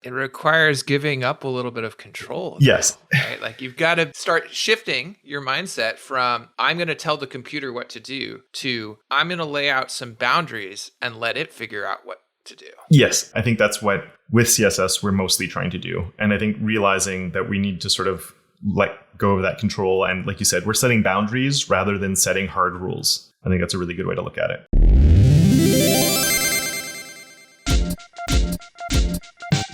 It requires giving up a little bit of control. Yes. Right? Like you've got to start shifting your mindset from I'm going to tell the computer what to do to I'm going to lay out some boundaries and let it figure out what to do. Yes. I think that's what with CSS we're mostly trying to do. And I think realizing that we need to sort of let go of that control. And like you said, we're setting boundaries rather than setting hard rules. I think that's a really good way to look at it.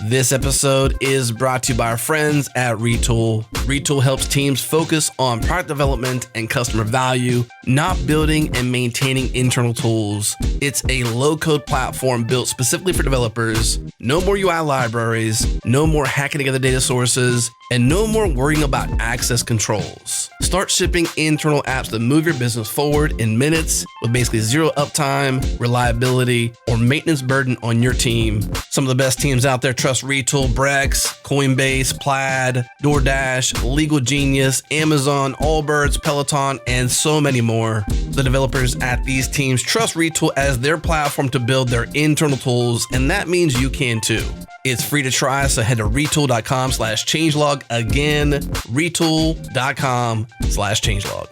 This episode is brought to you by our friends at Retool. Retool helps teams focus on product development and customer value, not building and maintaining internal tools. It's a low-code platform built specifically for developers. No more UI libraries, no more hacking together data sources, and no more worrying about access controls. Start shipping internal apps that move your business forward in minutes with basically zero uptime, reliability, or maintenance burden on your team. Some of the best teams out there trust Retool: Brex, Coinbase, Plaid, DoorDash, Legal Genius, Amazon, Allbirds, Peloton, and so many more. The developers at these teams trust Retool as their platform to build their internal tools, and that means you can too. It's free to try, so head to retool.com/changelog. Again, retool.com/changelog.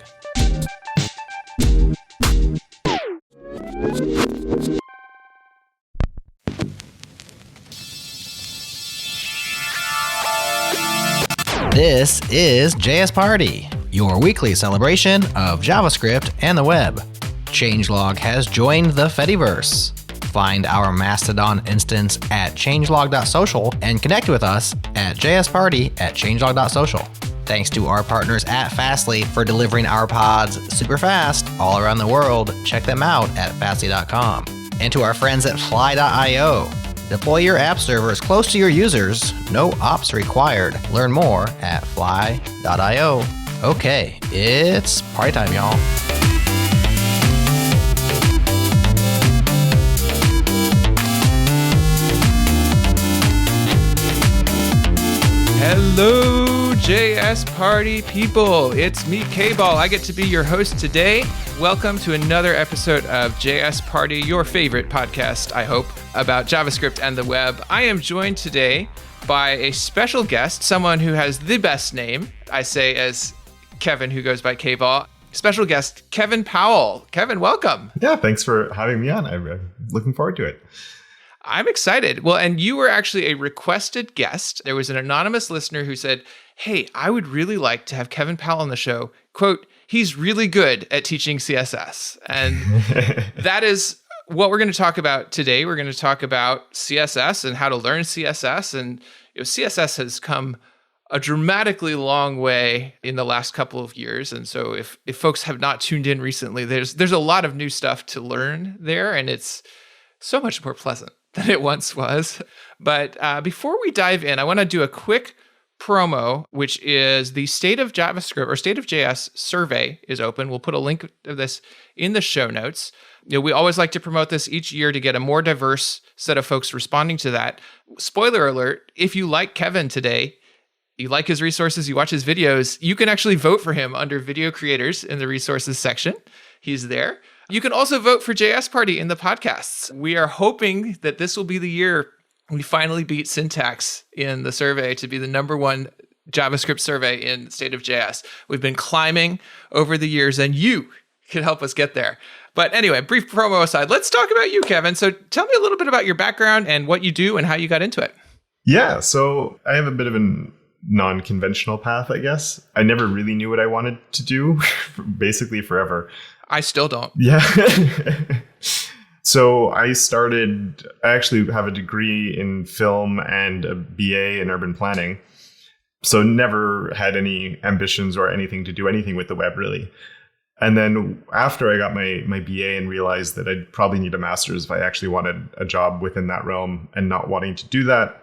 This is JS Party, your weekly celebration of JavaScript and the web. Changelog has joined the Fediverse. Find our Mastodon instance at changelog.social and connect with us at jsparty@changelog.social. Thanks to our partners at Fastly for delivering our pods super fast all around the world. Check them out at fastly.com. And to our friends at fly.io. Deploy your app servers close to your users. No ops required. Learn more at fly.io. Okay, it's party time, y'all. Hello, JS Party people. It's me, KBall. I get to be your host today. Welcome to another episode of JS Party, your favorite podcast, I hope, about JavaScript and the web. I am joined today by a special guest, someone who has the best name, I say as Kevin, who goes by KBall. Special guest, Kevin Powell. Kevin, welcome. Yeah, thanks for having me on. I'm looking forward to it. I'm excited. Well, and you were actually a requested guest. There was an anonymous listener who said, hey, I would really like to have Kevin Powell on the show. Quote, he's really good at teaching CSS. And that is what we're going to talk about today. We're going to talk about CSS and how to learn CSS. And CSS has come a dramatically long way in the last couple of years. And so if folks have not tuned in recently, there's a lot of new stuff to learn there. And it's so much more pleasant than it once was. But before we dive in, I want to do a quick promo, which is the State of JavaScript or State of JS survey is open. We'll put a link to this in the show notes. We always like to promote this each year to get a more diverse set of folks responding to that. Spoiler alert, if you like Kevin today, you like his resources, you watch his videos, you can actually vote for him under video creators in the resources section. He's there. You can also vote for JS Party in the podcasts. We are hoping that this will be the year we finally beat syntax in the survey to be the number one JavaScript survey in State of JS. We've been climbing over the years, and you can help us get there. But anyway, brief promo aside, let's talk about you, Kevin. So tell me a little bit about your background and what you do and how you got into it. Yeah, so I have a bit of a non-conventional path, I guess. I never really knew what I wanted to do, basically forever. I still don't. Yeah. So I actually have a degree in film and a BA in urban planning. So never had any ambitions or anything to do anything with the web, really. And then after I got my BA and realized that I'd probably need a master's if I actually wanted a job within that realm and not wanting to do that,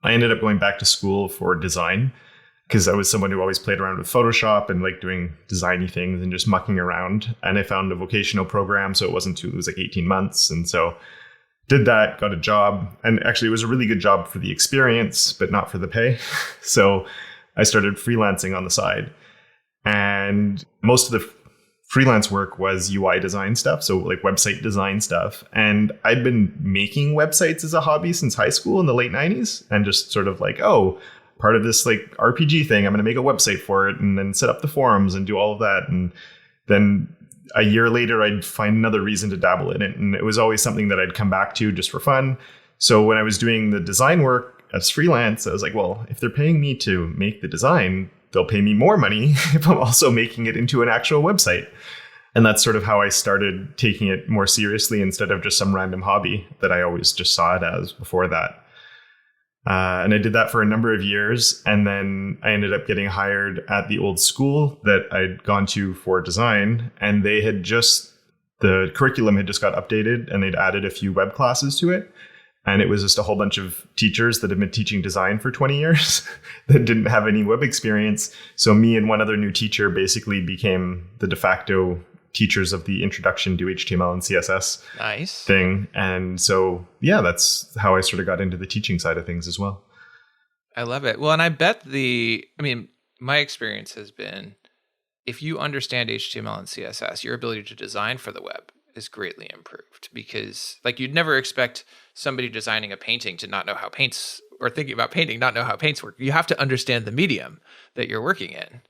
I ended up going back to school for design because I was someone who always played around with Photoshop and like doing designy things and just mucking around. And I found a vocational program, so it was like 18 months. And so did that, got a job. And actually it was a really good job for the experience, but not for the pay. So I started freelancing on the side. And most of the freelance work was UI design stuff. So like website design stuff. And I'd been making websites as a hobby since high school in the late 90s and just sort of like, oh, part of this like RPG thing, I'm going to make a website for it and then set up the forums and do all of that. And then a year later, I'd find another reason to dabble in it. And it was always something that I'd come back to just for fun. So when I was doing the design work as freelance, I was like, well, if they're paying me to make the design, they'll pay me more money if I'm also making it into an actual website. And that's sort of how I started taking it more seriously instead of just some random hobby that I always just saw it as before that. And I did that for a number of years. And then I ended up getting hired at the old school that I'd gone to for design. And the curriculum had just got updated and they'd added a few web classes to it. And it was just a whole bunch of teachers that had been teaching design for 20 years that didn't have any web experience. So me and one other new teacher basically became the de facto teachers of the introduction to HTML and CSS thing. And so, yeah, that's how I sort of got into the teaching side of things as well. I love it. Well, and I bet my experience has been, if you understand HTML and CSS, your ability to design for the web is greatly improved, because like you'd never expect somebody designing a painting to not know how paints, or thinking about painting, not know how paints work. You have to understand the medium that you're working in.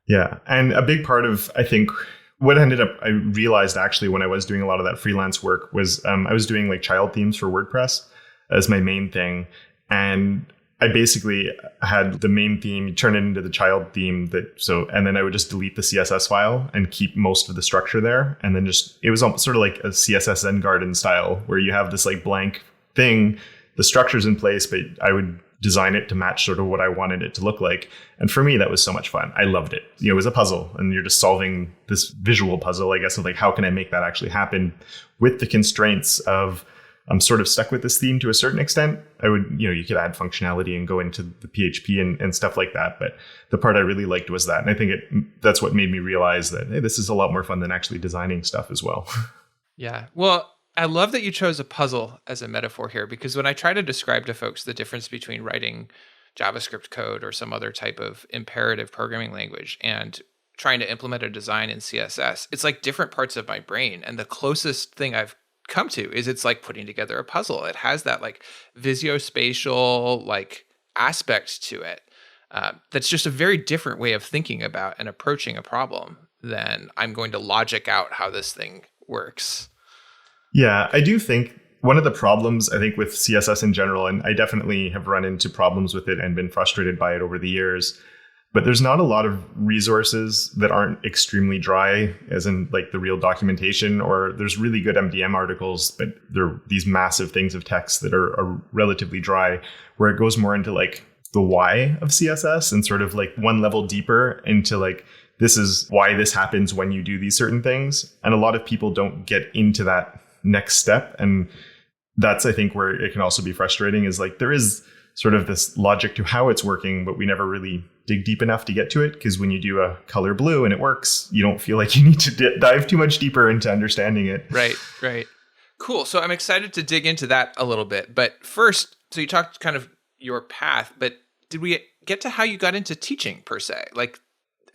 Yeah. And a big part of, I think, what I realized actually when I was doing a lot of that freelance work was I was doing like child themes for WordPress as my main thing. And I basically had the main theme, turn it into the child theme and then I would just delete the CSS file and keep most of the structure there. And then it was almost sort of like a CSS Zen Garden style where you have this like blank thing, the structure's in place, but I would design it to match sort of what I wanted it to look like. And for me, that was so much fun. I loved it. It was a puzzle and you're just solving this visual puzzle, I guess, of like, how can I make that actually happen with the constraints of I'm sort of stuck with this theme to a certain extent. I would, you could add functionality and go into the PHP and stuff like that. But the part I really liked was that. And I think that's what made me realize that, hey, this is a lot more fun than actually designing stuff as well. Yeah. Well, I love that you chose a puzzle as a metaphor here, because when I try to describe to folks the difference between writing JavaScript code or some other type of imperative programming language and trying to implement a design in CSS, it's like different parts of my brain. And the closest thing I've come to is it's like putting together a puzzle. It has that like visuospatial like aspect to it. That's just a very different way of thinking about and approaching a problem than I'm going to logic out how this thing works. Yeah, I do think one of the problems, I think, with CSS in general, and I definitely have run into problems with it and been frustrated by it over the years, but there's not a lot of resources that aren't extremely dry, as in like the real documentation, or there's really good MDM articles, but they're these massive things of text that are relatively dry, where it goes more into like the why of CSS and sort of like one level deeper into like, this is why this happens when you do these certain things. And a lot of people don't get into that next step. And that's, I think, where it can also be frustrating, is like there is sort of this logic to how it's working, but we never really dig deep enough to get to it. Because when you do a color blue and it works, you don't feel like you need to dive too much deeper into understanding it. Right. Cool. So I'm excited to dig into that a little bit. But first, so you talked kind of your path, but did we get to how you got into teaching per se? Like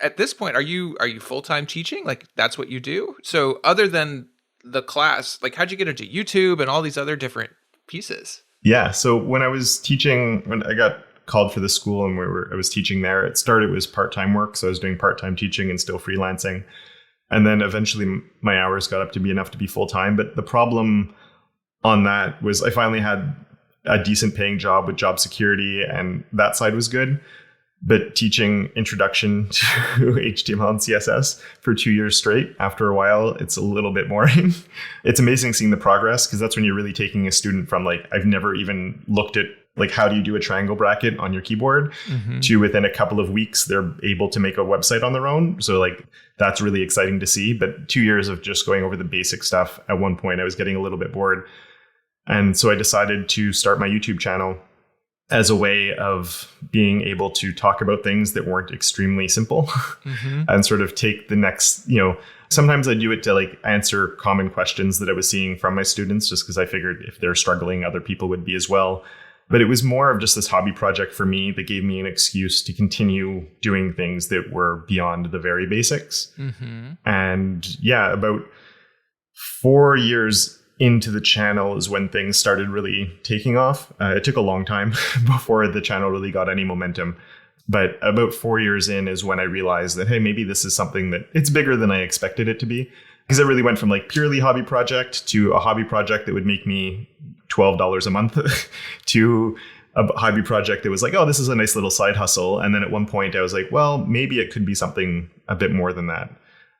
at this point, are you full-time teaching? Like that's what you do? So other than the class, like how'd you get into YouTube and all these other different pieces? Yeah. So when I was teaching, when I got called for the school and I was teaching there, it was part-time work. So I was doing part-time teaching and still freelancing. And then eventually my hours got up to be enough to be full-time. But the problem on that was I finally had a decent paying job with job security, and that side was good. But teaching introduction to HTML and CSS for 2 years straight, after a while, it's a little bit boring. It's amazing seeing the progress, because that's when you're really taking a student from like, I've never even looked at like, how do you do a triangle bracket on your keyboard, to within a couple of weeks, they're able to make a website on their own. So like, that's really exciting to see. But 2 years of just going over the basic stuff, at one point I was getting a little bit bored. And so I decided to start my YouTube channel as a way of being able to talk about things that weren't extremely simple and sort of take the next, sometimes I do it to like answer common questions that I was seeing from my students, just because I figured if they're struggling, other people would be as well. But it was more of just this hobby project for me that gave me an excuse to continue doing things that were beyond the very basics. Mm-hmm. And yeah, about 4 years into the channel is when things started really taking off. It took a long time before the channel really got any momentum. But about 4 years in is when I realized that, hey, maybe this is something that it's bigger than I expected it to be. Because it really went from like purely hobby project to a hobby project that would make me $12 a month to a hobby project that was like, oh, this is a nice little side hustle. And then at one point I was like, well, maybe it could be something a bit more than that.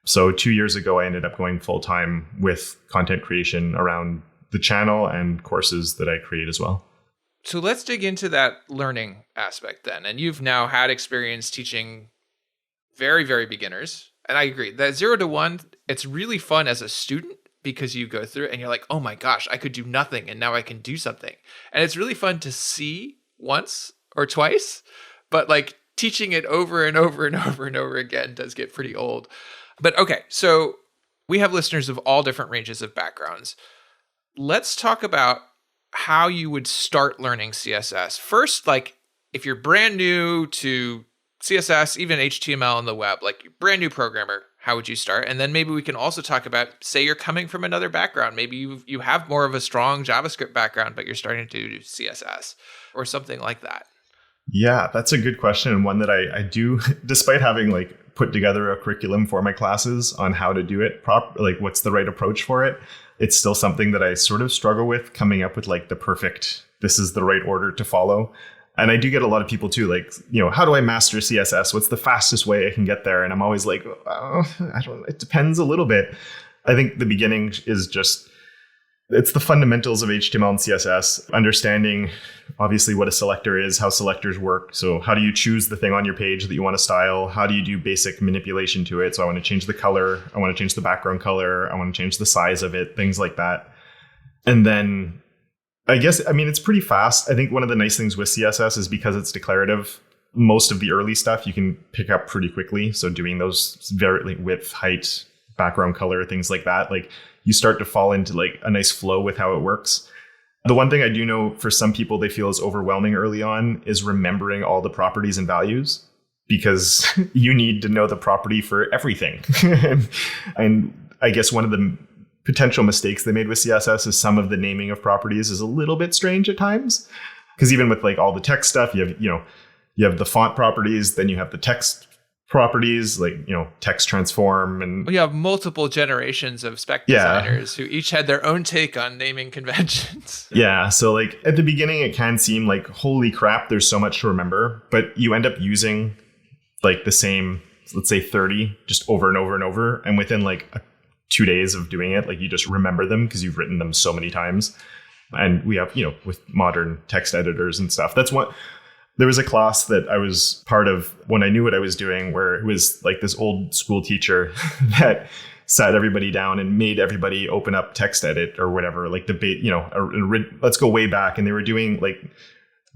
So 2 years ago, I ended up going full time with content creation around the channel and courses that I create as well. So let's dig into that learning aspect then. And you've now had experience teaching very, very beginners. And I agree that 0 to 1, it's really fun as a student because you go through it and you're like, oh my gosh, I could do nothing and now I can do something. And it's really fun to see once or twice, but like teaching it over and over and over and over again does get pretty old. But okay, so we have listeners of all different ranges of backgrounds. Let's talk about how you would start learning CSS. First, like if you're brand new to CSS, even HTML on the web, like you're brand new programmer, how would you start? And then maybe we can also talk about, say you're coming from another background. Maybe you have more of a strong JavaScript background, but you're starting to do CSS or something like that. Yeah, that's a good question. And one that I do, despite having like put together a curriculum for my classes on how to do it like what's the right approach for it. It's still something that I sort of struggle with coming up with like the perfect, this is the right order to follow. And I do get a lot of people too, like, you know, how do I master CSS? What's the fastest way I can get there? And I'm always like, it depends a little bit. I think the beginning is just, it's the fundamentals of HTML and CSS, understanding obviously what a selector is, how selectors work. So how do you choose the thing on your page that you want to style? How do you do basic manipulation to it? So I want to change the color. I want to change the background color. I want to change the size of it, things like that. And then I guess, I mean, it's pretty fast. I think one of the nice things with CSS is because it's declarative, most of the early stuff you can pick up pretty quickly. So doing those very like width, height, background color, things like that, like you start to fall into like a nice flow with how it works. The one thing I do know for some people they feel is overwhelming early on is remembering all the properties and values, because you need to know the property for everything. And I guess one of the potential mistakes they made with CSS is some of the naming of properties is a little bit strange at times. Because even with like all the text stuff, you have the font properties, then you have the text properties, like, you know, text transform. And you have multiple generations of spec designers who each had their own take on naming conventions. Yeah. So like at the beginning, it can seem like, holy crap, there's so much to remember, but you end up using like the same, let's say 30 just over and over and over. And within like 2 days of doing it, like you just remember them because you've written them so many times. And we have, you know, with modern text editors and stuff, that's what. There was a class that I was part of when I knew what I was doing, where it was like this old school teacher that sat everybody down and made everybody open up TextEdit or whatever, like debate, you know, let's go way back. And they were doing like,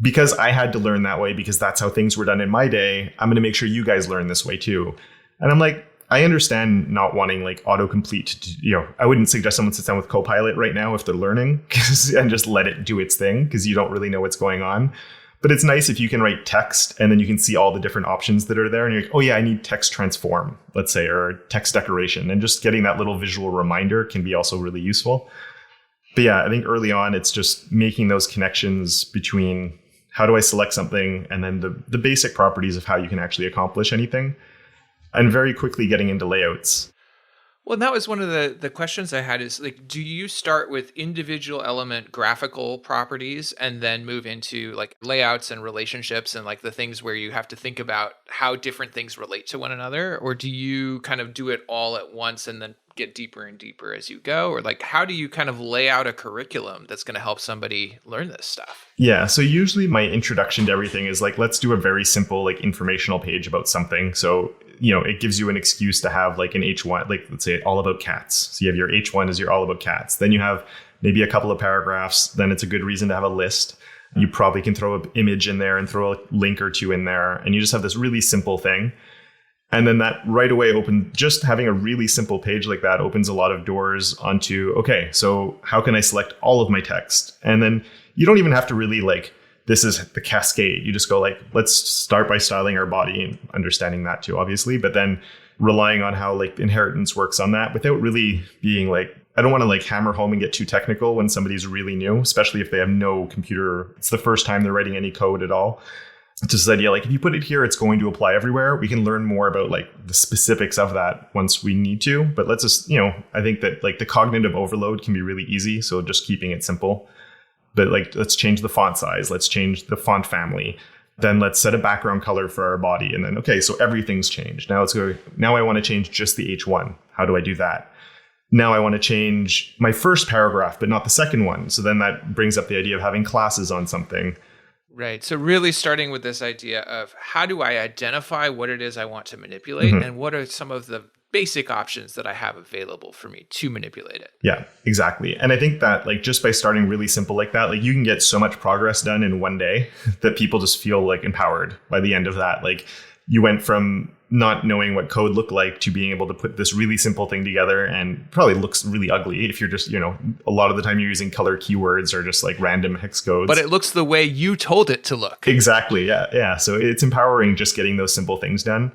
because I had to learn that way, because that's how things were done in my day, I'm going to make sure you guys learn this way too. And I'm like, I understand not wanting like autocomplete to, you know, I wouldn't suggest someone sits down with Copilot right now if they're learning and just let it do its thing, because you don't really know what's going on. But it's nice if you can write text and then you can see all the different options that are there. And you're like, oh yeah, I need text transform, let's say, or text decoration. And just getting that little visual reminder can be also really useful. But yeah, I think early on, it's just making those connections between how do I select something and then the basic properties of how you can actually accomplish anything. And very quickly getting into layouts. Well, that was one of the questions I had is like, do you start with individual element graphical properties and then move into like layouts and relationships and like the things where you have to think about how different things relate to one another? Or do you kind of do it all at once and then get deeper and deeper as you go? Or like, how do you kind of lay out a curriculum that's going to help somebody learn this stuff? Yeah. So usually my introduction to everything is like, let's do a very simple, like informational page about something. So, you know, it gives you an excuse to have like an H1, like let's say all about cats. So you have your H1 is your all about cats. Then you have maybe a couple of paragraphs. Then it's a good reason to have a list. You probably can throw an image in there and throw a link or two in there. And you just have this really simple thing. And then that right away just having a really simple page like that opens a lot of doors onto, okay, so how can I select all of my text? And then you don't even have to really like, this is the cascade. You just go like, let's start by styling our body and understanding that too, obviously, but then relying on how like inheritance works on that without really being like, I don't want to like hammer home and get too technical when somebody's really new, especially if they have no computer. It's the first time they're writing any code at all. It's just this idea, like if you put it here, it's going to apply everywhere. We can learn more about like the specifics of that once we need to, but let's just, I think that like the cognitive overload can be really easy. So just keeping it simple, but like, let's change the font size. Let's change the font family. Then let's set a background color for our body. And then, okay, so everything's changed. Now let's go. Now I want to change just the H1. How do I do that? Now I want to change my first paragraph, but not the second one. So then that brings up the idea of having classes on something. Right. So really starting with this idea of how do I identify what it is I want to manipulate and what are some of the basic options that I have available for me to manipulate it. Yeah, exactly. And I think that like just by starting really simple like that, like you can get so much progress done in one day that people just feel like empowered by the end of that. Like you went from not knowing what code looked like to being able to put this really simple thing together, and probably looks really ugly if you're just, a lot of the time you're using color keywords or just like random hex codes. But it looks the way you told it to look. Exactly. Yeah. So it's empowering just getting those simple things done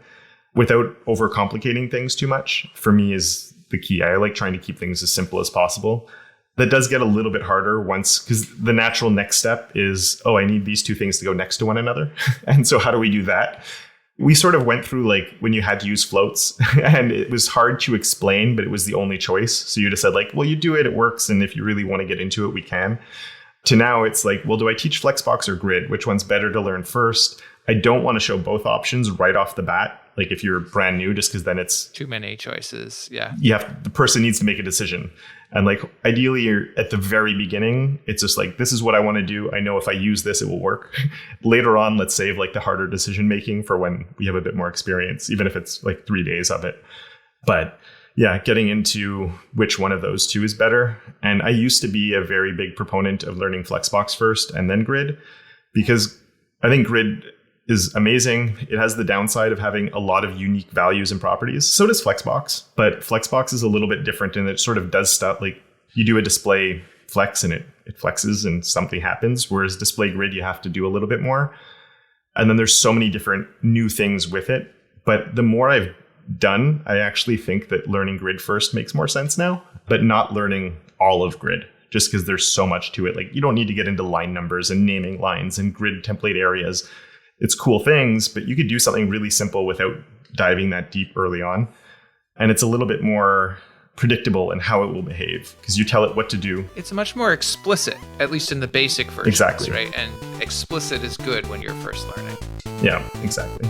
without overcomplicating things too much, for me, is the key. I like trying to keep things as simple as possible. That does get a little bit harder because the natural next step is, I need these two things to go next to one another. And so how do we do that? We sort of went through like when you had to use floats and it was hard to explain, but it was the only choice. So you just said like, well, you do it, it works. And if you really want to get into it, we can. To now it's like, well, do I teach Flexbox or Grid? Which one's better to learn first? I don't want to show both options right off the bat. Like if you're brand new, just because then it's too many choices. Yeah. The person needs to make a decision. And like ideally you're at the very beginning, it's just like, this is what I want to do. I know if I use this, it will work. Later on, let's save like the harder decision making for when we have a bit more experience, even if it's like 3 days of it. But yeah, getting into which one of those two is better. And I used to be a very big proponent of learning Flexbox first and then Grid, because I think Grid is amazing. It has the downside of having a lot of unique values and properties. So does Flexbox, but Flexbox is a little bit different and it sort of does stuff like you do a display flex and it flexes and something happens. Whereas display Grid, you have to do a little bit more. And then there's so many different new things with it. But the more I've done, I actually think that learning Grid first makes more sense now, but not learning all of Grid, just because there's so much to it. Like you don't need to get into line numbers and naming lines and grid template areas. It's cool things, but you could do something really simple without diving that deep early on. And it's a little bit more predictable in how it will behave because you tell it what to do. It's much more explicit, at least in the basic versions, exactly. Right? And explicit is good when you're first learning. Yeah, exactly.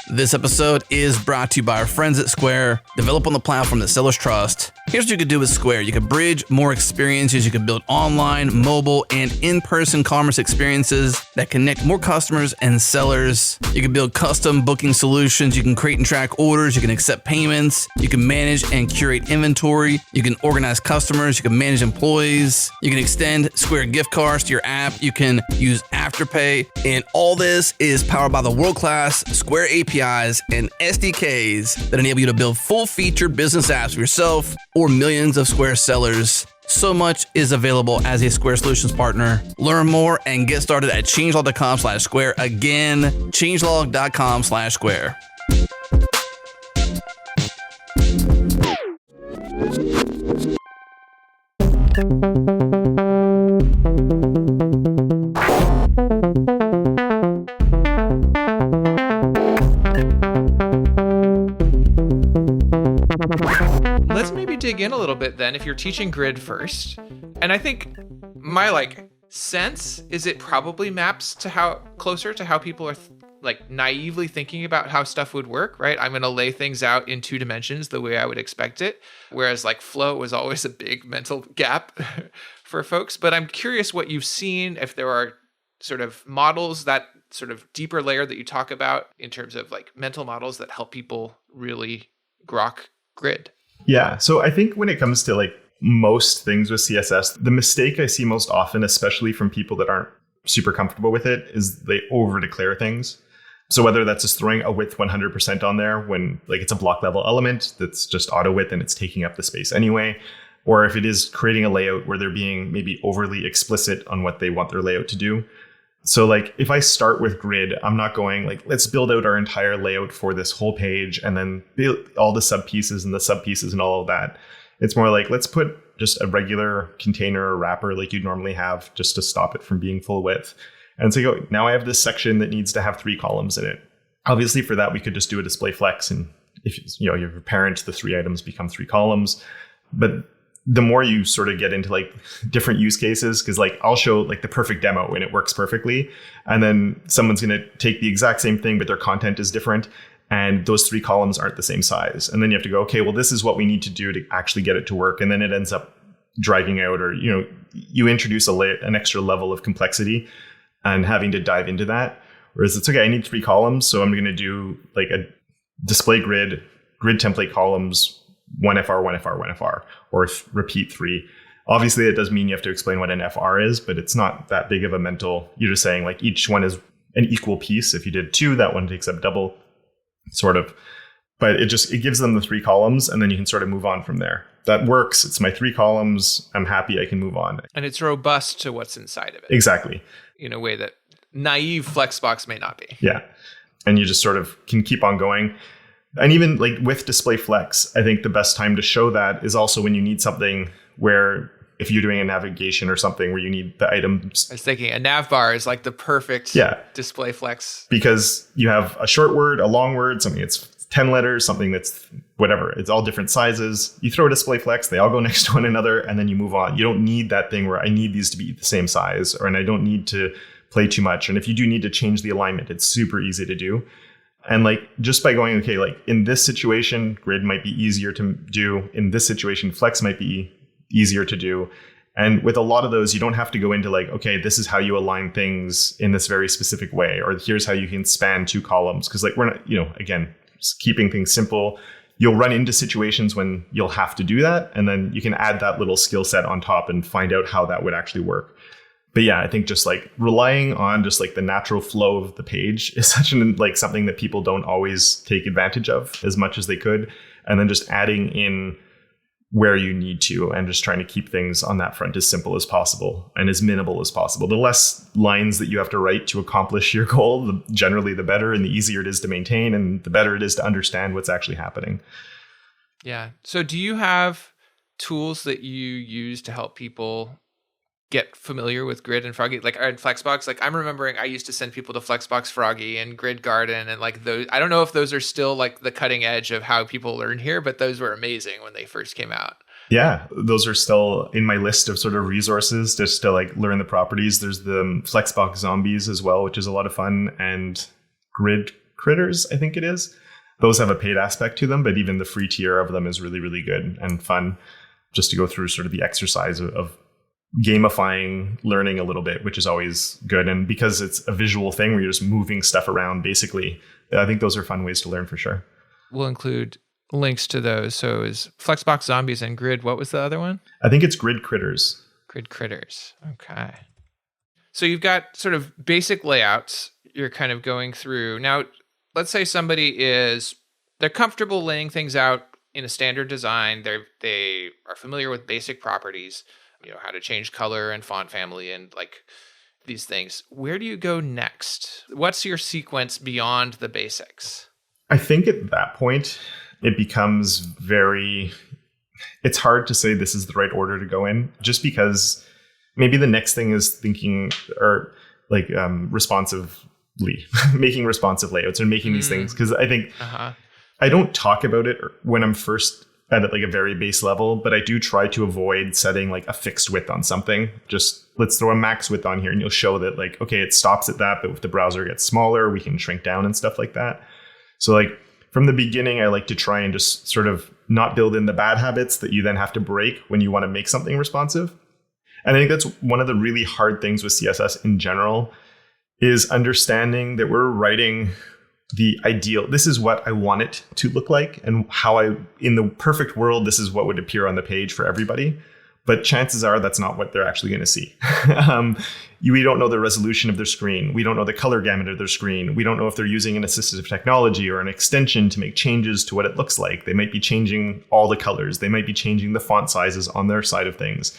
This episode is brought to you by our friends at Square. Develop on the platform that sellers trust. Here's what you could do with Square. You could bridge more experiences. You can build online, mobile, and in-person commerce experiences that connect more customers and sellers. You can build custom booking solutions. You can create and track orders. You can accept payments. You can manage and curate inventory. You can organize customers. You can manage employees. You can extend Square gift cards to your app. You can use Afterpay. And all this is powered by the world-class Square APIs and SDKs that enable you to build full-featured business apps for yourself or millions of Square sellers. So much is available as a Square Solutions partner. Learn more and get started at changelog.com/square. Again, changelog.com/square. Let's maybe dig in a little bit then if you're teaching Grid first. And I think my sense is it probably maps to how closer to how people are naively thinking about how stuff would work, right? I'm going to lay things out in 2 dimensions the way I would expect it. Whereas flow was always a big mental gap for folks. But I'm curious what you've seen, if there are sort of models, that sort of deeper layer that you talk about in terms of mental models that help people really grok Grid. Yeah. So I think when it comes to most things with CSS, the mistake I see most often, especially from people that aren't super comfortable with it, is they over declare things. So whether that's just throwing a width 100% on there when like it's a block level element that's just auto width and it's taking up the space anyway, or if it is creating a layout where they're being maybe overly explicit on what they want their layout to do. So like if I start with grid, I'm not going like, let's build out our entire layout for this whole page and then build all the sub pieces and all of that. It's more like, let's put just a regular container or wrapper like you'd normally have just to stop it from being full width. And so you go, now I have this section that needs to have 3 columns in it. Obviously for that, we could just do a display flex. And if you have a parent, the 3 items become 3 columns. But the more you sort of get into like different use cases, because like I'll show like the perfect demo and it works perfectly. And then someone's going to take the exact same thing, but their content is different. And those 3 columns aren't the same size. And then you have to go, okay, well, this is what we need to do to actually get it to work. And then it ends up dragging out, or, you introduce an extra level of complexity and having to dive into that. Whereas it's okay, I need 3 columns. So I'm going to do like a display grid template columns, 1FR, 1FR, 1FR, or repeat 3. Obviously, it does mean you have to explain what an FR is, but it's not that big of a mental. You're just saying like each one is an equal piece. If you did 2, that one takes up double, sort of. But it gives them the 3 columns, and then you can sort of move on from there. That works. It's my 3 columns. I'm happy. I can move on. And it's robust to what's inside of it. Exactly. In a way that naive Flexbox may not be. Yeah. And you just sort of can keep on going. And even like with display flex, I think the best time to show that is also when you need something where if you're doing a navigation or something where you need the items. I was thinking a nav bar is like the perfect display flex. Because you have a short word, a long word, something that's 10 letters, something that's whatever. It's all different sizes. You throw a display flex, they all go next to one another, and then you move on. You don't need that thing where I need these to be the same size, and I don't need to play too much. And if you do need to change the alignment, it's super easy to do. And like just by going, okay, like in this situation, grid might be easier to do. In this situation, flex might be easier to do. And with a lot of those, you don't have to go into like, okay, this is how you align things in this very specific way, or here's how you can span 2 columns. Because like we're not, again, just keeping things simple. You'll run into situations when you'll have to do that. And then you can add that little skill set on top and find out how that would actually work. But yeah, I think just like relying on just like the natural flow of the page is such like something that people don't always take advantage of as much as they could. And then just adding in where you need to and just trying to keep things on that front as simple as possible and as minimal as possible. The less lines that you have to write to accomplish your goal, generally the better, and the easier it is to maintain and the better it is to understand what's actually happening. Yeah. So do you have tools that you use to help people get familiar with Grid and Froggy, like in Flexbox? Like I'm remembering I used to send people to Flexbox Froggy and Grid Garden and like those. I don't know if those are still like the cutting edge of how people learn here, but those were amazing when they first came out. Yeah, those are still in my list of sort of resources just to like learn the properties. There's the Flexbox Zombies as well, which is a lot of fun, and Grid Critters, I think it is. Those have a paid aspect to them, but even the free tier of them is really, really good and fun just to go through sort of the exercise of gamifying learning a little bit, which is always good. And because it's a visual thing where you're just moving stuff around, basically, I think those are fun ways to learn for sure. We'll include links to those. So is Flexbox Zombies and Grid. What was the other one? I think it's Grid Critters. Grid Critters. Okay. So you've got sort of basic layouts you're kind of going through. Now, let's say they're comfortable laying things out in a standard design. They are familiar with basic properties, how to change color and font family and like these things. Where do you go next? What's your sequence beyond the basics? I think at that point, it becomes it's hard to say this is the right order to go in, just because maybe the next thing is thinking or like responsively, making responsive layouts and making these things. Because I think I don't talk about it when I'm first at like a very base level, but I do try to avoid setting like a fixed width on something. Just let's throw a max width on here and you'll show that like, okay, it stops at that, but if the browser gets smaller, we can shrink down and stuff like that. So like from the beginning, I like to try and just sort of not build in the bad habits that you then have to break when you want to make something responsive. And I think that's one of the really hard things with CSS in general is understanding that we're writing the ideal. This is what I want it to look like and in the perfect world, this is what would appear on the page for everybody. But chances are that's not what they're actually going to see. We don't know the resolution of their screen. We don't know the color gamut of their screen. We don't know if they're using an assistive technology or an extension to make changes to what it looks like. They might be changing all the colors. They might be changing the font sizes on their side of things.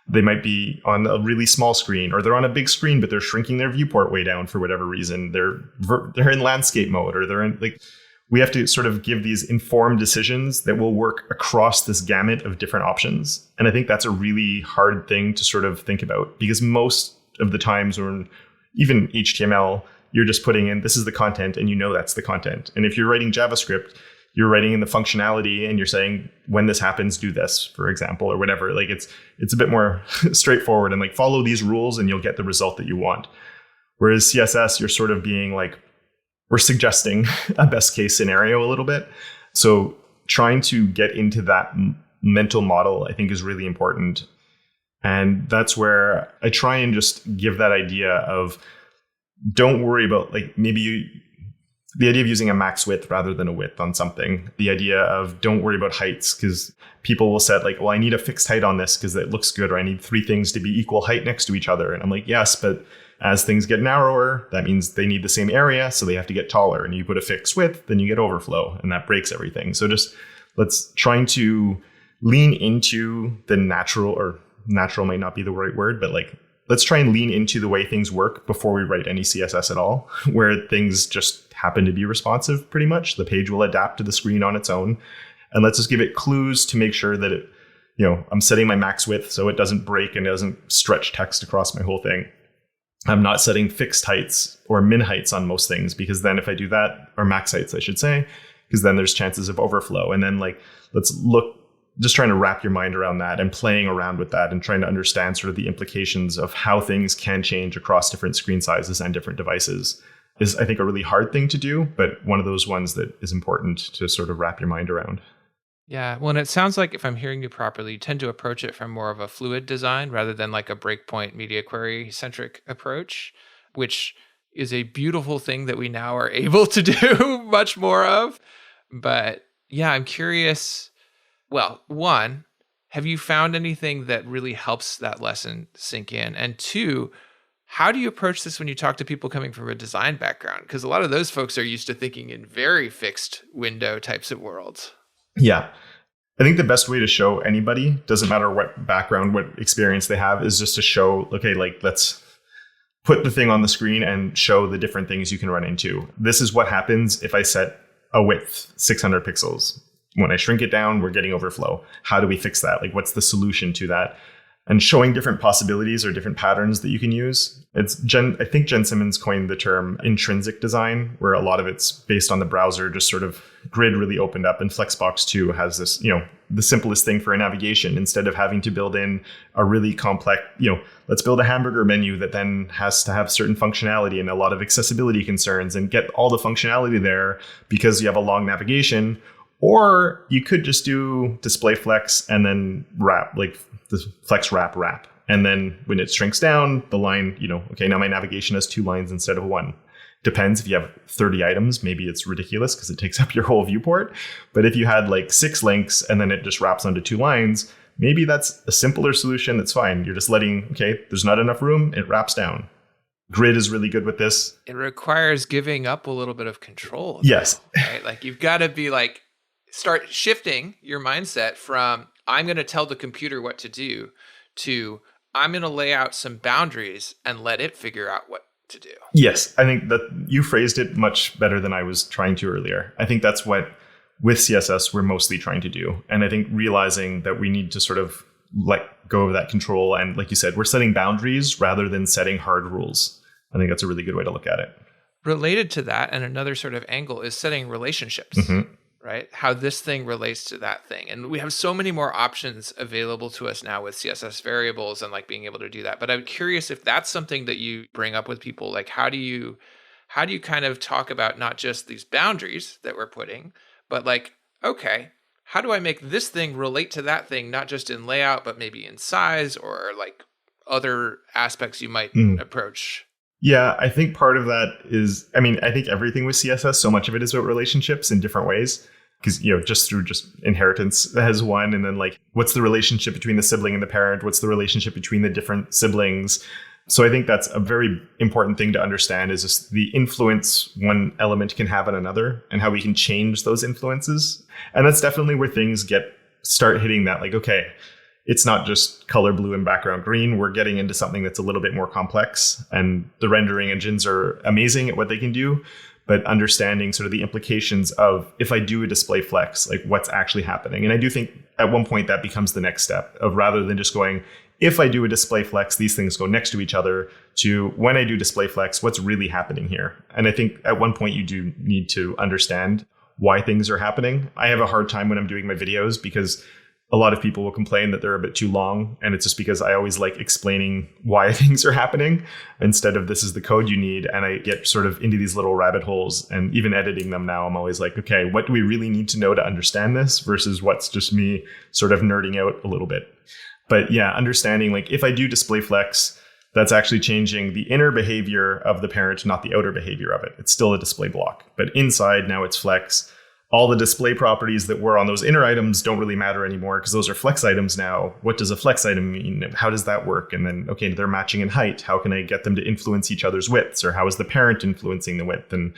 They might be on a really small screen, or they're on a big screen, but they're shrinking their viewport way down for whatever reason. They're in landscape mode, or they're in like. We have to sort of give these informed decisions that will work across this gamut of different options. And I think that's a really hard thing to sort of think about, because most of the times, or even HTML, you're just putting in, this is the content, and you know that's the content. And if you're writing JavaScript, you're writing in the functionality and you're saying, when this happens, do this, for example, or whatever. Like it's a bit more straightforward and like follow these rules and you'll get the result that you want. Whereas CSS, you're sort of being like, we're suggesting a best case scenario a little bit. So trying to get into that mental model, I think, is really important. And that's where I try and just give that idea of, don't worry about like the idea of using a max width rather than a width on something. The idea of don't worry about heights, because people will set like, well, I need a fixed height on this because it looks good, or I need 3 things to be equal height next to each other. And I'm like, yes, but as things get narrower, that means they need the same area, so they have to get taller. And you put a fixed width, then you get overflow, and that breaks everything. So just let's trying to lean into the natural, or natural might not be the right word, but like let's try and lean into the way things work before we write any CSS at all, where things just happen to be responsive pretty much. The page will adapt to the screen on its own. And let's just give it clues to make sure that it, I'm setting my max width so it doesn't break and it doesn't stretch text across my whole thing. I'm not setting fixed heights or min heights on most things, because then if I do that, or max heights, I should say, because then there's chances of overflow. And then like, let's look, just trying to wrap your mind around that and playing around with that and trying to understand sort of the implications of how things can change across different screen sizes and different devices is, I think, a really hard thing to do, but one of those ones that is important to sort of wrap your mind around. Yeah, well, and it sounds like, if I'm hearing you properly, you tend to approach it from more of a fluid design rather than like a breakpoint media query centric approach, which is a beautiful thing that we now are able to do much more of. But yeah, I'm curious. Well, one, have you found anything that really helps that lesson sink in? And two, how do you approach this when you talk to people coming from a design background? Because a lot of those folks are used to thinking in very fixed window types of worlds. Yeah. I think the best way to show anybody, doesn't matter what background, what experience they have, is just to show, okay, like let's put the thing on the screen and show the different things you can run into. This is what happens if I set a width 600 pixels. When I shrink it down, we're getting overflow. How do we fix that? Like, what's the solution to that? And showing different possibilities or different patterns that you can use. I think Jen Simmons coined the term intrinsic design, where a lot of it's based on the browser, just sort of grid really opened up. And Flexbox 2 has this, the simplest thing for a navigation. Instead of having to build in a really complex, let's build a hamburger menu that then has to have certain functionality and a lot of accessibility concerns and get all the functionality there because you have a long navigation. Or you could just do display flex and then wrap, like the flex wrap. And then when it shrinks down, the line, okay, now my navigation has 2 lines instead of 1. Depends. If you have 30 items, maybe it's ridiculous because it takes up your whole viewport. But if you had like 6 links and then it just wraps onto 2 lines, maybe that's a simpler solution. That's fine. You're just letting, okay, there's not enough room. It wraps down. Grid is really good with this. It requires giving up a little bit of control. Yes. Right? Like you've got to be like, start shifting your mindset from I'm going to tell the computer what to do to I'm going to lay out some boundaries and let it figure out what to do. Yes, I think that you phrased it much better than I was trying to earlier. I think that's what with CSS we're mostly trying to do. And I think realizing that we need to sort of let go of that control. And like you said, we're setting boundaries rather than setting hard rules. I think that's a really good way to look at it. Related to that, and another sort of angle is setting relationships. Mm-hmm. Right? How this thing relates to that thing. And we have so many more options available to us now with CSS variables and like being able to do that. But I'm curious if that's something that you bring up with people. Like how do you kind of talk about not just these boundaries that we're putting, but like, okay, how do I make this thing relate to that thing, not just in layout, but maybe in size or like other aspects you might approach? Yeah, I think part of that is, I think everything with CSS, so much of it is about relationships in different ways. because, just through just inheritance as one. And then like, what's the relationship between the sibling and the parent? What's the relationship between the different siblings? So I think that's a very important thing to understand, is just the influence one element can have on another and how we can change those influences. And that's definitely where things start hitting that, like, okay, it's not just color blue and background green. We're getting into something that's a little bit more complex, and the rendering engines are amazing at what they can do. But understanding sort of the implications of, if I do a display flex, like what's actually happening. And I do think at one point that becomes the next step of, rather than just going, if I do a display flex, these things go next to each other, to when I do display flex, what's really happening here? And I think at one point you do need to understand why things are happening. I have a hard time when I'm doing my videos, because a lot of people will complain that they're a bit too long. And it's just because I always like explaining why things are happening instead of this is the code you need. And I get sort of into these little rabbit holes, and even editing them now, I'm always like, okay, what do we really need to know to understand this versus what's just me sort of nerding out a little bit. But yeah, understanding like, if I do display flex, that's actually changing the inner behavior of the parent, not the outer behavior of it. It's still a display block, but inside now it's flex. All the display properties that were on those inner items don't really matter anymore, because those are flex items now. What does a flex item mean? How does that work? And then, okay, they're matching in height. How can I get them to influence each other's widths? Or how is the parent influencing the width? And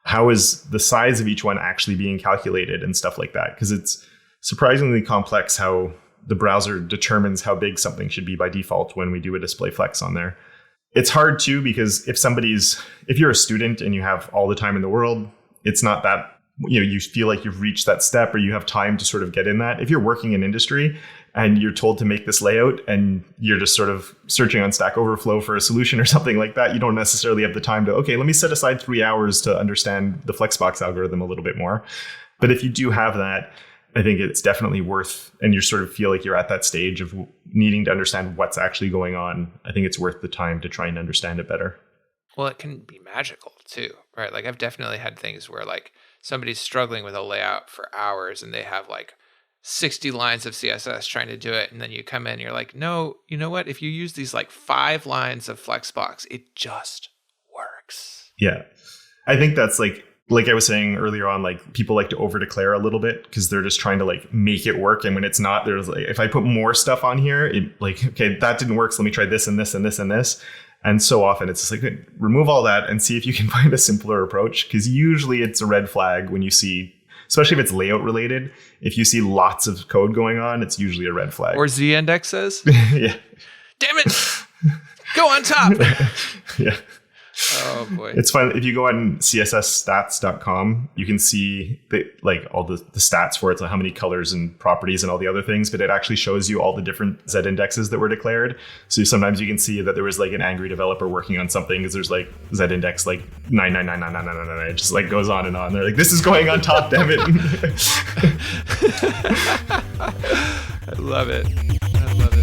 how is the size of each one actually being calculated and stuff like that? Because it's surprisingly complex how the browser determines how big something should be by default when we do a display flex on there. It's hard too, because if you're a student and you have all the time in the world, it's not that, you feel like you've reached that step, or you have time to sort of get in that. If you're working in industry and you're told to make this layout and you're just sort of searching on Stack Overflow for a solution or something like that, you don't necessarily have the time to, okay, let me set aside 3 hours to understand the Flexbox algorithm a little bit more. But if you do have that, I think it's definitely worth, and you sort of feel like you're at that stage of needing to understand what's actually going on, I think it's worth the time to try and understand it better. Well, it can be magical too, right? Like I've definitely had things where like somebody's struggling with a layout for hours and they have like 60 lines of CSS trying to do it. And then you come in and you're like, no, you know what? If you use these like 5 lines of Flexbox, it just works. Yeah. I think that's like I was saying earlier on, like people like to over declare a little bit because they're just trying to like make it work. And when it's not, there's like, if I put more stuff on here, it like, okay, that didn't work. So let me try this and this and this and this. And so often it's just like, remove all that and see if you can find a simpler approach. Because usually it's a red flag when you see, especially if it's layout related, if you see lots of code going on, it's usually a red flag. Or Z-index says, yeah. Damn it, go on top. Yeah. Oh boy. It's fun. If you go on CSSStats.com, you can see like all the stats for it, so how many colors and properties and all the other things, but it actually shows you all the different Z indexes that were declared. So sometimes you can see that there was like an angry developer working on something because there's like Z index like 9999999. It just like goes on and on. They're like, this is going on top, damn it. I love it. I love it.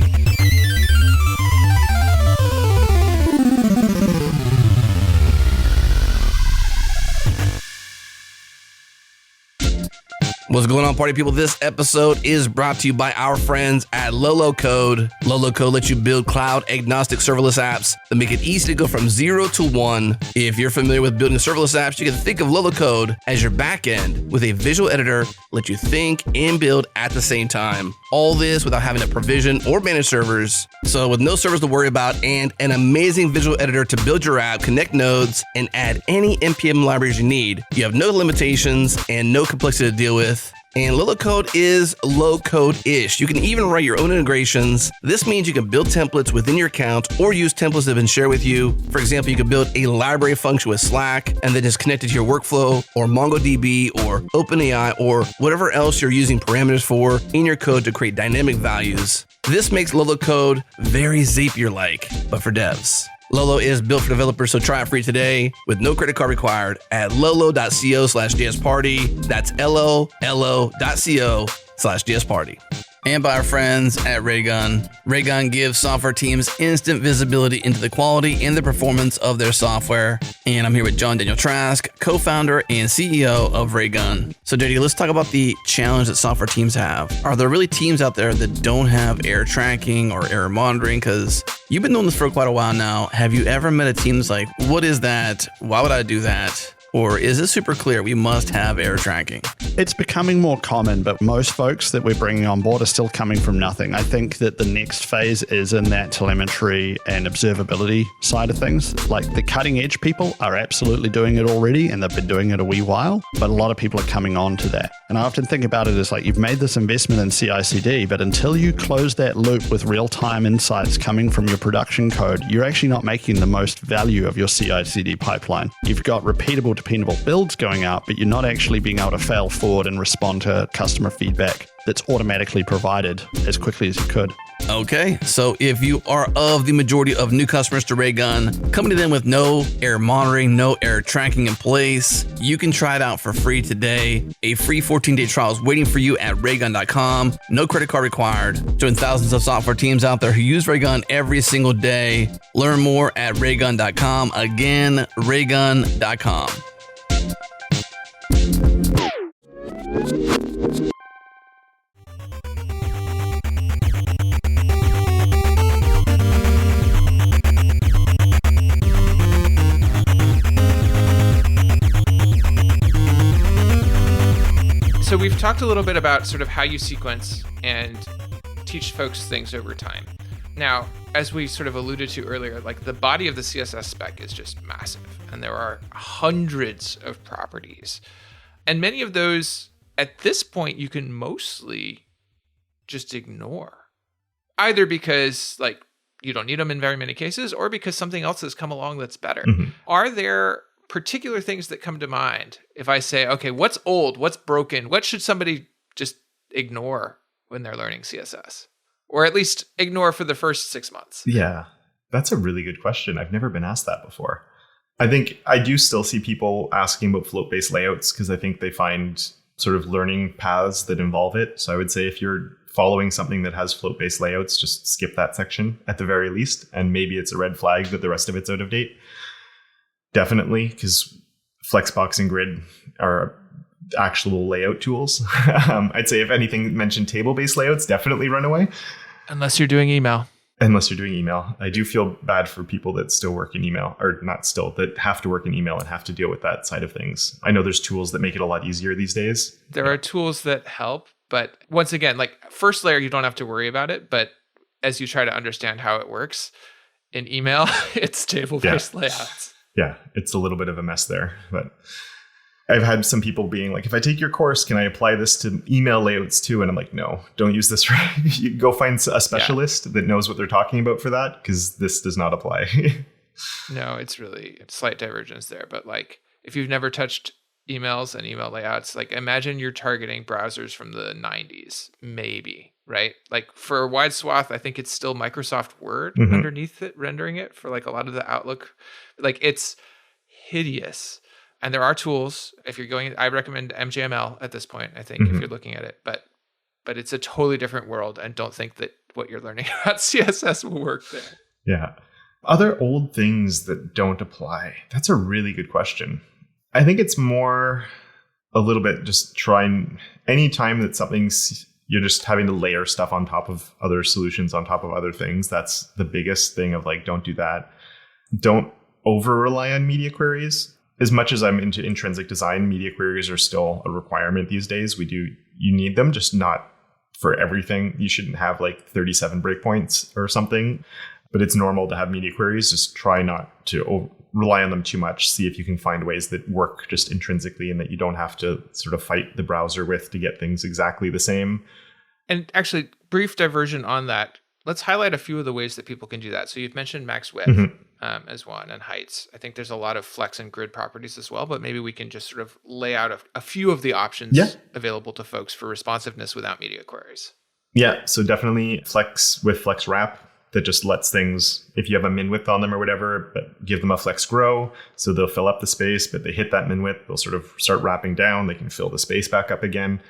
What's going on, party people? This episode is brought to you by our friends at Lolo Code. Lolo Code lets you build cloud-agnostic serverless apps that make it easy to go from 0 to 1. If you're familiar with building serverless apps, you can think of Lolo Code as your backend with a visual editor, let you think and build at the same time. All this without having to provision or manage servers. So with no servers to worry about and an amazing visual editor to build your app, connect nodes, and add any NPM libraries you need, you have no limitations and no complexity to deal with. And Lolo Code is low-code-ish. You can even write your own integrations. This means you can build templates within your account or use templates that have been shared with you. For example, you can build a library function with Slack and then just connect it to your workflow or MongoDB or OpenAI or whatever else you're using parameters for in your code to create dynamic values. This makes Lolo Code very Zapier-like, but for devs. Lolo is built for developers, so try it free today with no credit card required at lolo.co/JSParty. That's lolo.co/JSParty. And by our friends at Raygun. Raygun gives software teams instant visibility into the quality and the performance of their software. And I'm here with John Daniel Trask, co-founder and CEO of Raygun. So JD, let's talk about the challenge that software teams have. Are there really teams out there that don't have error tracking or error monitoring? Because you've been doing this for quite a while now. Have you ever met a team that's like, what is that? Why would I do that? Or is it super clear we must have error tracking? It's becoming more common, but most folks that we're bringing on board are still coming from nothing. I think that the next phase is in that telemetry and observability side of things. Like the cutting edge people are absolutely doing it already, and they've been doing it a wee while, but a lot of people are coming on to that. And I often think about it as like you've made this investment in CI/CD, but until you close that loop with real-time insights coming from your production code, you're actually not making the most value of your CI/CD pipeline. You've got repeatable, dependable builds going out, but you're not actually being able to fail forward and respond to customer feedback that's automatically provided as quickly as you could. Okay, so if you are of the majority of new customers to Raygun, coming to them with no error monitoring, no error tracking in place, you can try it out for free today. A free 14-day trial is waiting for you at raygun.com. No credit card required. Join thousands of software teams out there who use Raygun every single day. Learn more at raygun.com. Again, raygun.com. So we've talked a little bit about sort of how you sequence and teach folks things over time. Now, as we sort of alluded to earlier, like the body of the CSS spec is just massive, and there are hundreds of properties. And many of those, at this point, you can mostly just ignore. Either because like you don't need them in very many cases, or because something else has come along that's better. Mm-hmm. Are there particular things that come to mind if I say, okay, what's old, what's broken, what should somebody just ignore when they're learning CSS? Or at least ignore for the first 6 months? Yeah, that's a really good question. I've never been asked that before. I think I do still see people asking about float-based layouts because I think they find sort of learning paths that involve it. So I would say if you're following something that has float-based layouts, just skip that section at the very least. And maybe it's a red flag that the rest of it's out of date. Definitely, because Flexbox and Grid are actual layout tools. I'd say if anything, mention table-based layouts, definitely run away. Unless you're doing email. Unless you're doing email. I do feel bad for people that still work in email, or not still, that have to work in email and have to deal with that side of things. I know there's tools that make it a lot easier these days. There are tools that help, but once again, like first layer, you don't have to worry about it. But as you try to understand how it works in email, it's table-based layouts. Yeah, it's a little bit of a mess there. But I've had some people being like, if I take your course, can I apply this to email layouts too? And I'm like, no, don't use this. You go find a specialist that knows what they're talking about for that, because this does not apply. No, it's really a slight divergence there. But like, if you've never touched emails and email layouts, like imagine you're targeting browsers from the 90s, maybe, right? Like for a wide swath, I think it's still Microsoft Word underneath it, rendering it for like a lot of the Outlook. Like it's hideous. And there are tools. If you're going, I recommend MJML at this point, I think, if you're looking at it. But it's a totally different world, and don't think that what you're learning about CSS will work there. Yeah. Other old things that don't apply. That's a really good question. I think it's more a little bit just trying anytime that something's you're just having to layer stuff on top of other solutions, on top of other things. That's the biggest thing of like, don't do that. Don't over rely on media queries. As much as I'm into intrinsic design, media queries are still a requirement these days. You need them, just not for everything. You shouldn't have like 37 breakpoints or something, but it's normal to have media queries. Just try not to rely on them too much. See if you can find ways that work just intrinsically and that you don't have to sort of fight the browser with to get things exactly the same. And actually, brief diversion on that. Let's highlight a few of the ways that people can do that. So you've mentioned max width as one, and heights. I think there's a lot of flex and grid properties as well, but maybe we can just sort of lay out a few of the options available to folks for responsiveness without media queries. Yeah, so definitely flex with flex wrap that just lets things, if you have a min width on them or whatever, but give them a flex grow. So they'll fill up the space, but they hit that min width, they'll sort of start wrapping down. They can fill the space back up again.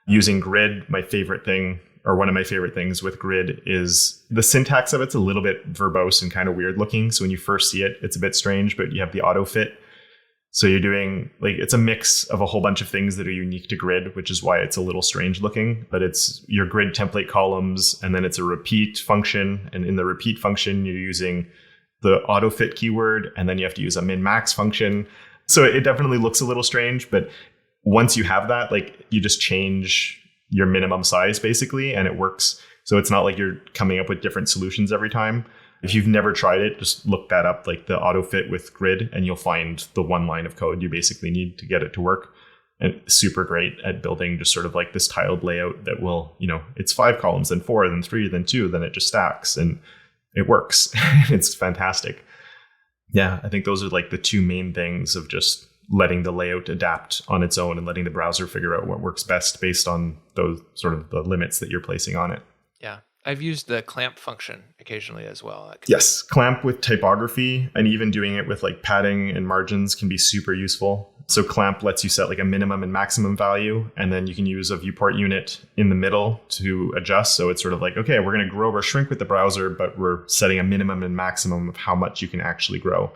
Using grid, my favorite thing, or one of my favorite things with grid, is the syntax of it's a little bit verbose and kind of weird looking. So when you first see it, it's a bit strange, but you have the auto fit. So you're doing like, it's a mix of a whole bunch of things that are unique to grid, which is why it's a little strange looking, but it's your grid template columns, and then it's a repeat function. And in the repeat function, you're using the auto fit keyword, and then you have to use a min max function. So it definitely looks a little strange, but once you have that, like you just change your minimum size basically, and it works. So it's not like you're coming up with different solutions every time. If you've never tried it, just look that up, like the auto fit with grid, and you'll find the one line of code you basically need to get it to work. And super great at building just sort of like this tiled layout that will, it's 5 columns, then 4, then 3, then 2, then it just stacks and it works. It's fantastic. Yeah, I think those are like the two main things of just letting the layout adapt on its own and letting the browser figure out what works best based on those sort of the limits that you're placing on it. Yeah. I've used the clamp function occasionally as well. Yes, clamp with typography and even doing it with like padding and margins can be super useful. So clamp lets you set like a minimum and maximum value, and then you can use a viewport unit in the middle to adjust. So it's sort of like, okay, we're going to grow or shrink with the browser, but we're setting a minimum and maximum of how much you can actually grow.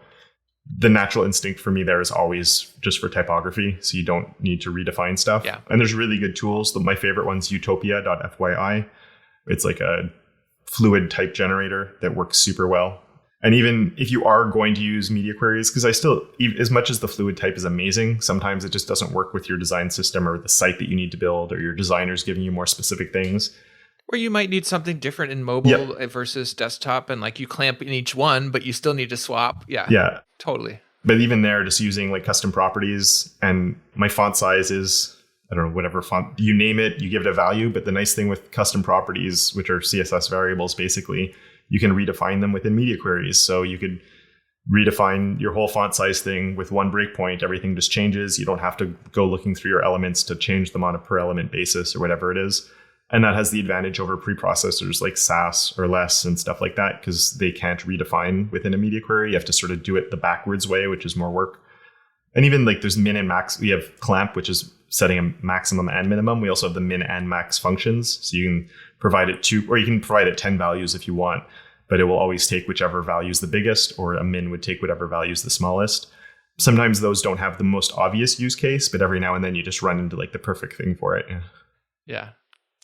The natural instinct for me there is always just for typography, so you don't need to redefine stuff. Yeah. And there's really good tools. My favorite one's utopia.fyi. It's like a fluid type generator that works super well. And even if you are going to use media queries, because I still, as much as the fluid type is amazing, sometimes it just doesn't work with your design system or the site that you need to build, or your designer's giving you more specific things. Or you might need something different in mobile versus desktop, and like you clamp in each one, but you still need to swap. Yeah. Totally. But even there, just using like custom properties, and my font size is, I don't know, whatever font, you name it, you give it a value. But the nice thing with custom properties, which are CSS variables, basically, you can redefine them within media queries. So you could redefine your whole font size thing with one breakpoint. Everything just changes. You don't have to go looking through your elements to change them on a per element basis or whatever it is. And that has the advantage over preprocessors like SAS or less and stuff like that, because they can't redefine within a media query. You have to sort of do it the backwards way, which is more work. And even like there's min and max. We have clamp, which is setting a maximum and minimum. We also have the min and max functions. So you can provide it 2, or you can provide it 10 values if you want, but it will always take whichever value is the biggest, or a min would take whatever value is the smallest. Sometimes those don't have the most obvious use case, but every now and then you just run into like the perfect thing for it. Yeah.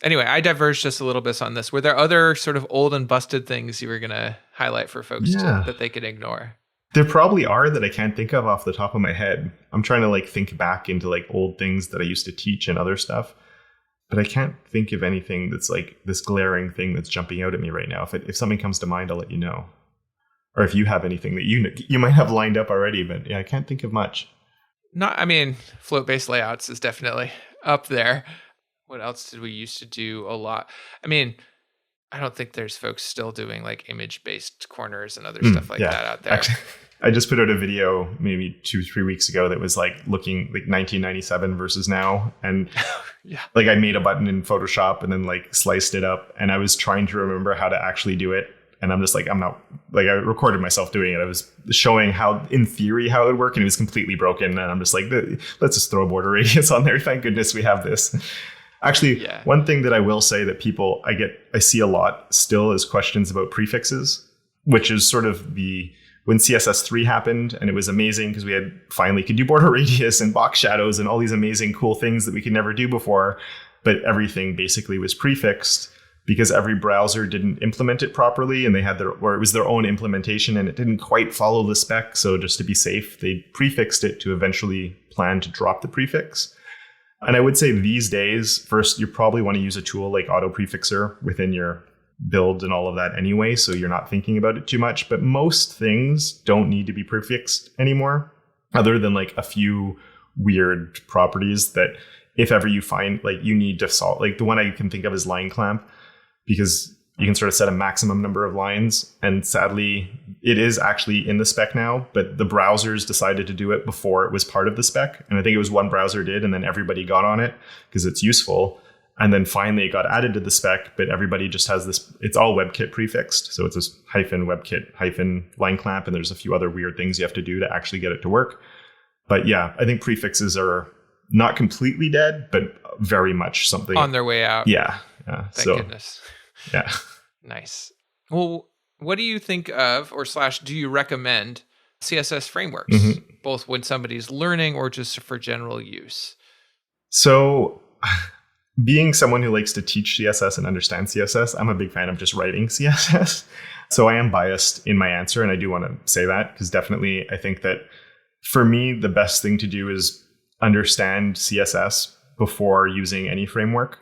Anyway, I diverged just a little bit on this. Were there other sort of old and busted things you were going to highlight for folks that they could ignore? There probably are that I can't think of off the top of my head. I'm trying to like think back into like old things that I used to teach and other stuff, but I can't think of anything that's like this glaring thing that's jumping out at me right now. If something comes to mind, I'll let you know. Or if you have anything that you might have lined up already, but yeah, I can't think of much. Float-based layouts is definitely up there. What else did we used to do a lot? I mean, I don't think there's folks still doing like image-based corners and other stuff like that out there. Actually, I just put out a video maybe 2-3 weeks ago that was like looking like 1997 versus now. And like I made a button in Photoshop and then like sliced it up. And I was trying to remember how to actually do it. And I'm just like, I recorded myself doing it. I was showing how, in theory, how it would work. And it was completely broken. And I'm just like, let's just throw a border radius on there. Thank goodness we have this. Actually, one thing that I will say that I see a lot still is questions about prefixes, which is sort of when CSS 3 happened, and it was amazing because we finally could do border radius and box shadows and all these amazing cool things that we could never do before. But everything basically was prefixed because every browser didn't implement it properly, and it was their own implementation and it didn't quite follow the spec. So just to be safe, they prefixed it to eventually plan to drop the prefix. And I would say these days, first, you probably want to use a tool like Auto Prefixer within your build and all of that anyway, so you're not thinking about it too much. But most things don't need to be prefixed anymore, other than like a few weird properties that if ever you find like you need to solve. Like the one I can think of is line clamp, because you can sort of set a maximum number of lines. And sadly, it is actually in the spec now, but the browsers decided to do it before it was part of the spec. And I think it was one browser did, and then everybody got on it because it's useful. And then finally it got added to the spec, but everybody just has this, it's all WebKit prefixed. So it's this -WebKit -line clamp, and there's a few other weird things you have to do to actually get it to work. But yeah, I think prefixes are not completely dead, but very much something on their way out. Yeah. Thank goodness. Yeah. Nice. Well, what do you think of, or / do you recommend CSS frameworks, both when somebody's learning or just for general use? So being someone who likes to teach CSS and understand CSS, I'm a big fan of just writing CSS. So I am biased in my answer, and I do want to say that because definitely I think that For me, the best thing to do is understand CSS before using any framework,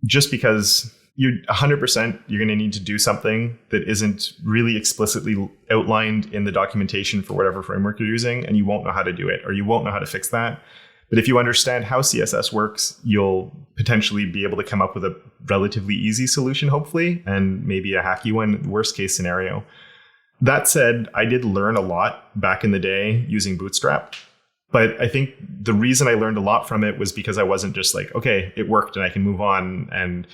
just because you're 100% you're going to need to do something that isn't really explicitly outlined in the documentation for whatever framework you're using, and you won't know how to do it, or you won't know how to fix that. But if you understand how CSS works, you'll potentially be able to come up with a relatively easy solution, hopefully, and maybe a hacky one, worst case scenario. That said, I did learn a lot back in the day using Bootstrap. But I think the reason I learned a lot from it was because I wasn't just like, okay, it worked and I can move on and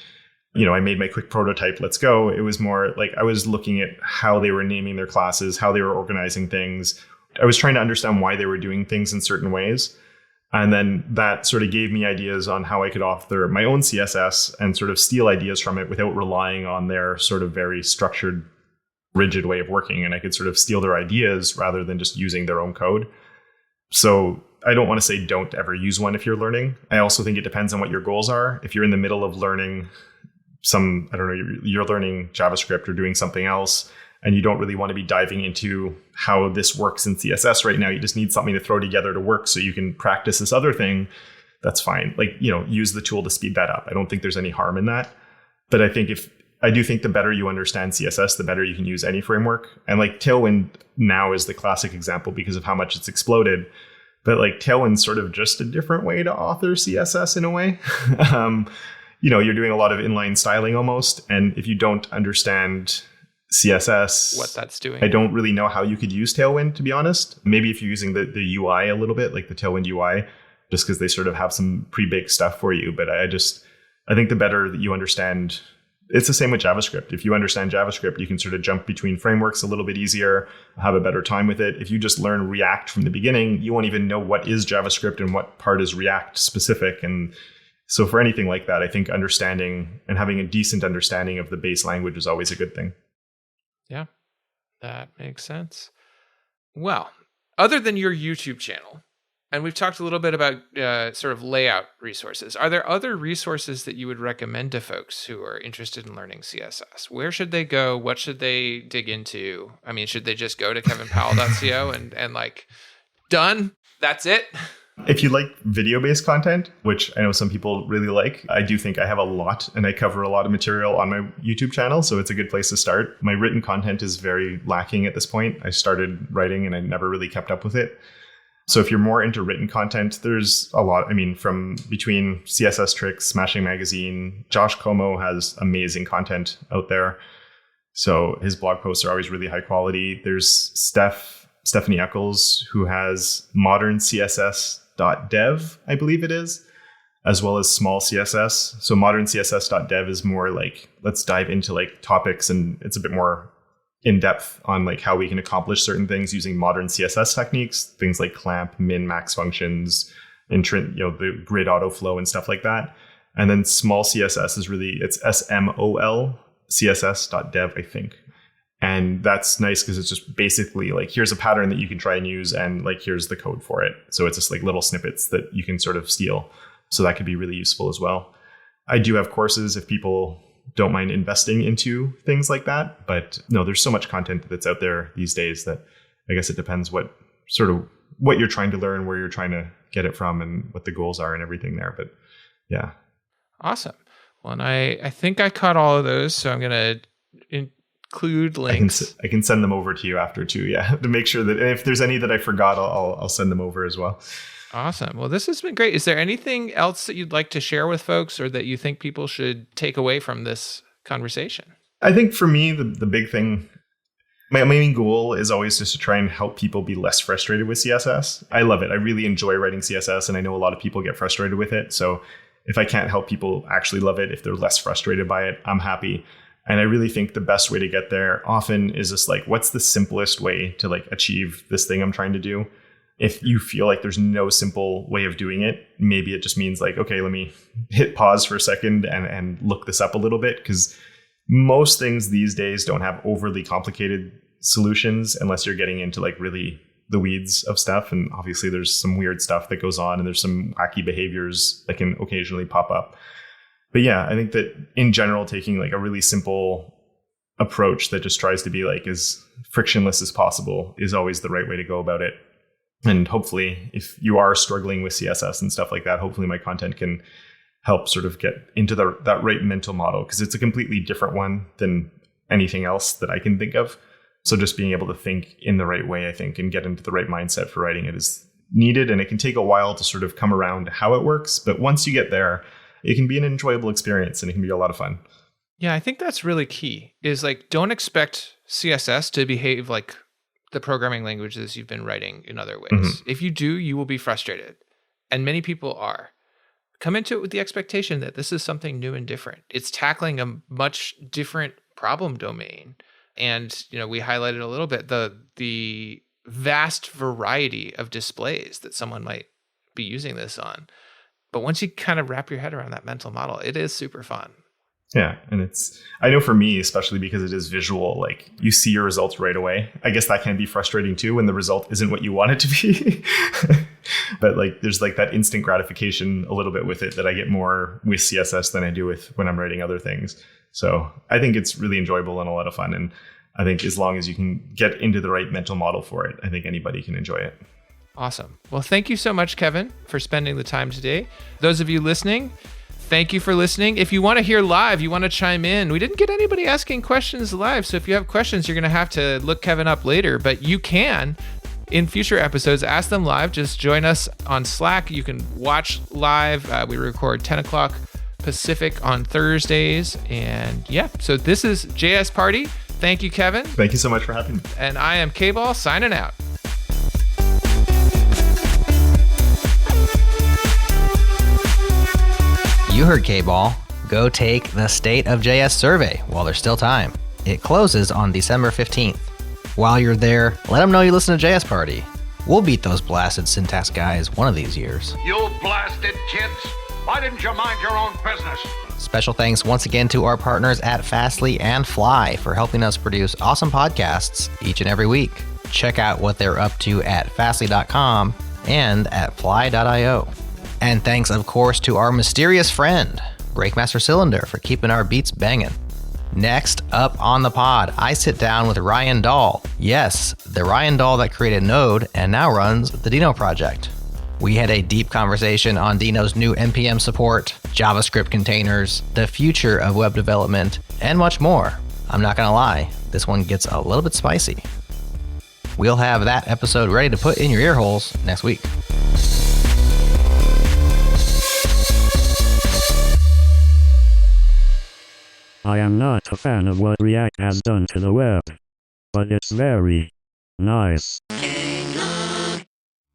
I made my quick prototype, let's go. It was more like I was looking at how they were naming their classes, how they were organizing things. I was trying to understand why they were doing things in certain ways. And then that sort of gave me ideas on how I could author my own CSS and sort of steal ideas from it without relying on their sort of very structured, rigid way of working. And I could sort of steal their ideas rather than just using their own code. So I don't want to say don't ever use one if you're learning. I also think it depends on what your goals are. If you're in the middle of learning you're learning JavaScript or doing something else, and you don't really want to be diving into how this works in CSS right now, you just need something to throw together to work so you can practice this other thing, that's fine. Use the tool to speed that up. I don't think there's any harm in that. But I do think the better you understand CSS, the better you can use any framework. And Tailwind now is the classic example because of how much it's exploded. But Tailwind's sort of just a different way to author CSS in a way. You're doing a lot of inline styling almost. And if you don't understand CSS, what that's doing, I don't really know how you could use Tailwind, to be honest. Maybe if you're using the UI a little bit, like the Tailwind UI, just because they sort of have some pre-baked stuff for you. But I think the better that you understand, it's the same with JavaScript. If you understand JavaScript, you can sort of jump between frameworks a little bit easier, have a better time with it. If you just learn React from the beginning, you won't even know what is JavaScript and what part is React specific. And so for anything like that, I think understanding and having a decent understanding of the base language is always a good thing. Yeah, that makes sense. Well, other than your YouTube channel, and we've talked a little bit about sort of layout resources, are there other resources that you would recommend to folks who are interested in learning CSS? Where should they go? What should they dig into? I mean, should they just go to kevinpowell.co and done? That's it? If you like video-based content, which I know some people really like, I do think I have a lot and I cover a lot of material on my YouTube channel, so it's a good place to start. My written content is very lacking at this point. I started writing and I never really kept up with it. So if you're more into written content, there's a lot. I mean, from between CSS Tricks, Smashing Magazine, Josh Como has amazing content out there. So his blog posts are always really high quality. There's Stephanie Eccles, who has moderncss.dev, I believe it is, as well as small CSS. So moderncss.dev is more let's dive into topics, and it's a bit more in depth on how we can accomplish certain things using modern CSS techniques, things like clamp, min, max functions, the grid auto flow and stuff like that. And then small CSS is it's SMOL CSS.dev, I think. And that's nice because it's just basically here's a pattern that you can try and use, and here's the code for it. So it's just little snippets that you can sort of steal. So that could be really useful as well. I do have courses if people don't mind investing into things like that. But no, there's so much content that's out there these days that I guess it depends what you're trying to learn, where you're trying to get it from, and what the goals are and everything there. But yeah. Awesome. Well, and I think I caught all of those, so I'm going to include links. I can send them over to you after too, yeah, to make sure that if there's any that I forgot, I'll send them over as well. Awesome. Well, this has been great. Is there anything else that you'd like to share with folks, or that you think people should take away from this conversation? I think for me, the big thing, my main goal is always just to try and help people be less frustrated with CSS. I love it. I really enjoy writing CSS, and I know a lot of people get frustrated with it. So if I can't help people actually love it, if they're less frustrated by it, I'm happy. And I really think the best way to get there often is just what's the simplest way to achieve this thing I'm trying to do? If you feel like there's no simple way of doing it, maybe it just means okay, let me hit pause for a second and look this up a little bit, because most things these days don't have overly complicated solutions unless you're getting into really the weeds of stuff. And obviously there's some weird stuff that goes on, and there's some wacky behaviors that can occasionally pop up. But yeah, I think that in general, taking a really simple approach that just tries to be as frictionless as possible is always the right way to go about it. And hopefully, if you are struggling with CSS and stuff like that, hopefully my content can help sort of get into that right mental model, because it's a completely different one than anything else that I can think of. So just being able to think in the right way, I think, and get into the right mindset for writing it is needed. And it can take a while to sort of come around to how it works. But once you get there, it can be an enjoyable experience and it can be a lot of fun. Yeah, I think that's really key, is like, don't expect CSS to behave like the programming languages you've been writing in other ways. Mm-hmm. If you do, you will be frustrated. And many people are. Come into it with the expectation that this is something new and different. It's tackling a much different problem domain. And, we highlighted a little bit the vast variety of displays that someone might be using this on. But once you kind of wrap your head around that mental model, it is super fun. Yeah. And I know for me, especially because it is visual, like you see your results right away. I guess that can be frustrating too when the result isn't what you want it to be. But like, there's like that instant gratification a little bit with it that I get more with CSS than I do with when I'm writing other things. So I think it's really enjoyable and a lot of fun. And I think as long as you can get into the right mental model for it, I think anybody can enjoy it. Awesome. Well, thank you so much, Kevin, for spending the time today. Those of you listening, thank you for listening. If you want to hear live, you want to chime in, we didn't get anybody asking questions live. So if you have questions, you're going to have to look Kevin up later, but you can, in future episodes, ask them live. Just join us on Slack. You can watch live. We record 10 o'clock Pacific on Thursdays. And yeah, so this is JS Party. Thank you, Kevin. Thank you so much for having me. And I am KBall signing out. You heard KBall. Go take the State of JS survey while there's still time. It closes on December 15th. While you're there, let them know you listen to JS Party. We'll beat those blasted syntax guys one of these years. You blasted kids! Why didn't you mind your own business? Special thanks once again to our partners at Fastly and Fly for helping us produce awesome podcasts each and every week. Check out what they're up to at fastly.com and at fly.io. And thanks, of course, to our mysterious friend, Breakmaster Cylinder, for keeping our beats banging. Next up on the pod, I sit down with Ryan Dahl. Yes, the Ryan Dahl that created Node and now runs the Dino project. We had a deep conversation on Dino's new NPM support, JavaScript containers, the future of web development, and much more. I'm not gonna lie, this one gets a little bit spicy. We'll have that episode ready to put in your ear holes next week. I am not a fan of what React has done to the web, but it's very nice.